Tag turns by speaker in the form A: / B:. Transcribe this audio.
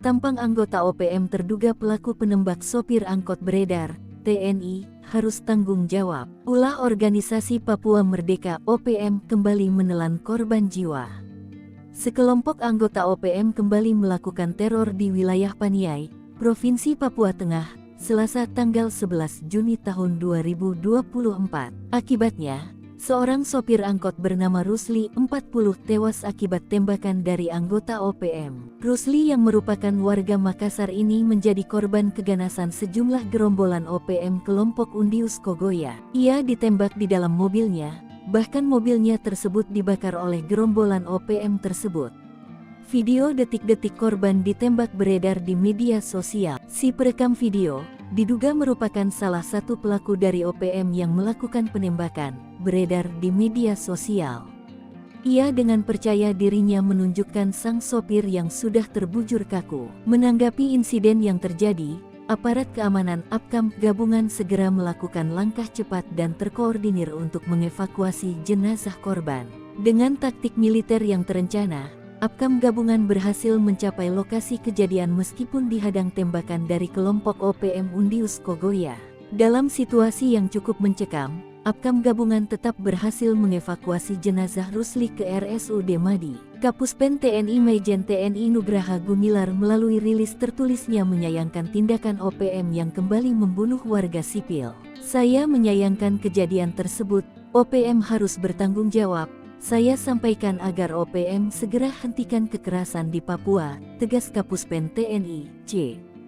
A: Tampang anggota OPM terduga pelaku penembak sopir angkot beredar, TNI, harus tanggung jawab. Ulah organisasi Papua Merdeka OPM kembali menelan korban jiwa. Sekelompok anggota OPM kembali melakukan teror di wilayah Paniai, Provinsi Papua Tengah, Selasa tanggal 11 Juni tahun 2024. Akibatnya, seorang sopir angkot bernama Rusli, 40, tewas akibat tembakan dari anggota OPM. Rusli yang merupakan warga Makassar ini menjadi korban keganasan sejumlah gerombolan OPM kelompok Undius Kogoya. Ia ditembak di dalam mobilnya, bahkan mobilnya tersebut dibakar oleh gerombolan OPM tersebut. Video detik-detik korban ditembak beredar di media sosial. Si perekam video diduga merupakan salah satu pelaku dari OPM yang melakukan penembakan, beredar di media sosial. Ia dengan percaya dirinya menunjukkan sang sopir yang sudah terbujur kaku. Menanggapi insiden yang terjadi, aparat keamanan APKAM gabungan segera melakukan langkah cepat dan terkoordinir untuk mengevakuasi jenazah korban. Dengan taktik militer yang terencana, APKAM gabungan berhasil mencapai lokasi kejadian meskipun dihadang tembakan dari kelompok OPM Undius Kogoya. Dalam situasi yang cukup mencekam, APKAM gabungan tetap berhasil mengevakuasi jenazah Rusli ke RSUD Madi. Kapuspen TNI Majen TNI Nugraha Gumilar melalui rilis tertulisnya menyayangkan tindakan OPM yang kembali membunuh warga sipil. Saya menyayangkan kejadian tersebut, OPM harus bertanggung jawab. Saya sampaikan agar OPM segera hentikan kekerasan di Papua, tegas Kapuspen TNI, C.